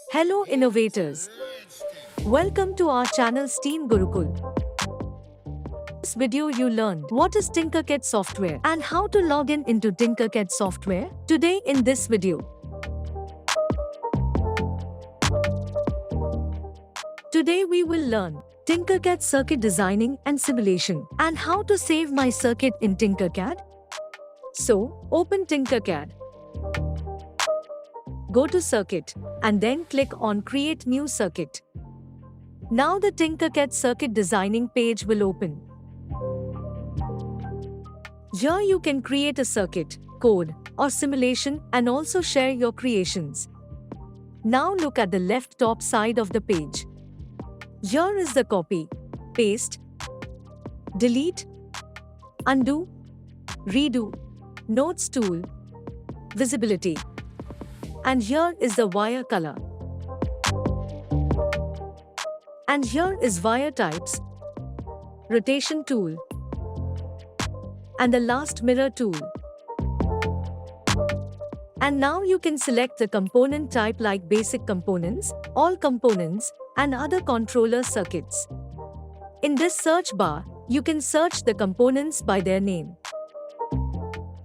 Hello innovators! Welcome to our channel Steam Gurukul. In this video you learn what is Tinkercad software and how to log in into Tinkercad software. Today in this video, we will learn Tinkercad circuit designing and simulation and how to save my circuit in Tinkercad. So, open Tinkercad. Go to Circuit and then click on Create New Circuit. Now the Tinkercad Circuit Designing page will open. Here you can create a circuit, code, or simulation and also share your creations. Now look at the left top side of the page. Here is the copy, paste, delete, undo, redo, notes tool, visibility. And here is the wire color. And here is wire types, rotation tool, and the last mirror tool. And now you can select the component type like basic components, all components, and other controller circuits. In this search bar, you can search the components by their name.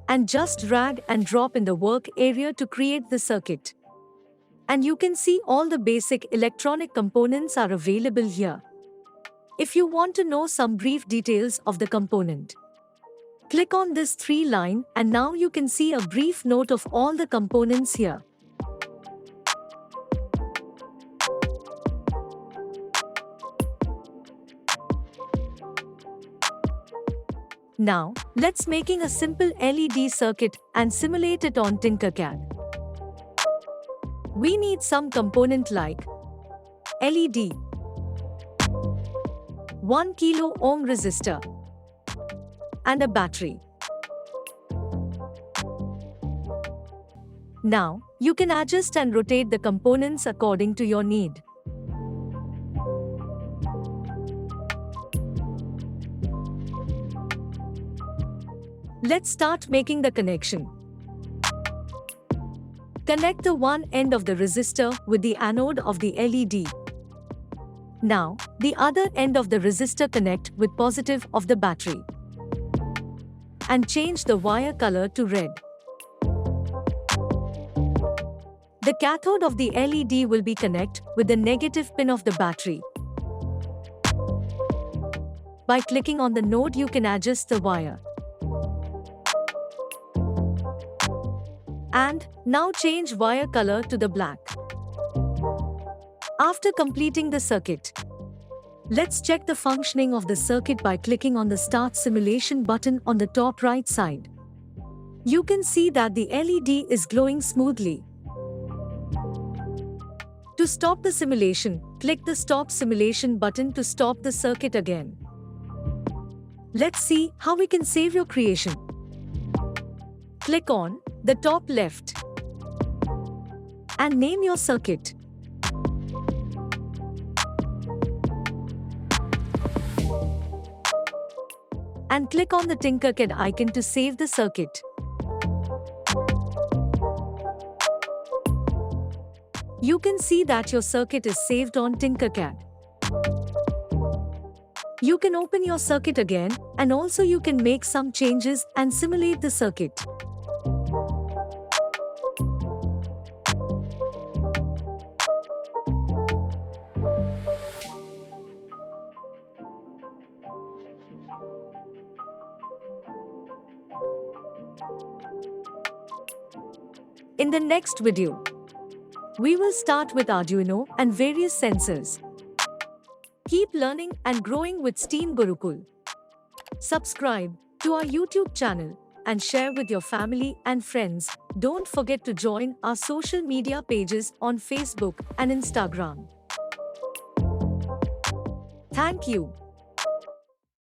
And just drag and drop in the work area to create the circuit. And you can see all the basic electronic components are available here. If you want to know some brief details of the component, click on this 3 line and now you can see a brief note of all the components here. Now, let's making a simple LED circuit and simulate it on Tinkercad. We need some component like LED, 1 kilo ohm resistor, and a battery. Now, you can adjust and rotate the components according to your need. Let's start making the connection. Connect the one end of the resistor with the anode of the LED. Now, the other end of the resistor connect with positive of the battery. And change the wire color to red. The cathode of the LED will be connect with the negative pin of the battery. By clicking on the node you can adjust the wire. And now change wire color to the black. After completing the circuit, let's check the functioning of the circuit by clicking on the Start Simulation button on the top right side. You can see that the LED is glowing smoothly. To stop the simulation, click the Stop Simulation button to stop the circuit again. Let's see how we can save your creation. Click on the top left and name your circuit. And click on the Tinkercad icon to save the circuit. You can see that your circuit is saved on Tinkercad. You can open your circuit again and also you can make some changes and simulate the circuit. In the next video, we will start with Arduino and various sensors. Keep learning and growing with Steam Gurukul. Subscribe to our YouTube channel and share with your family and friends. Don't forget to join our social media pages on Facebook and Instagram. Thank you.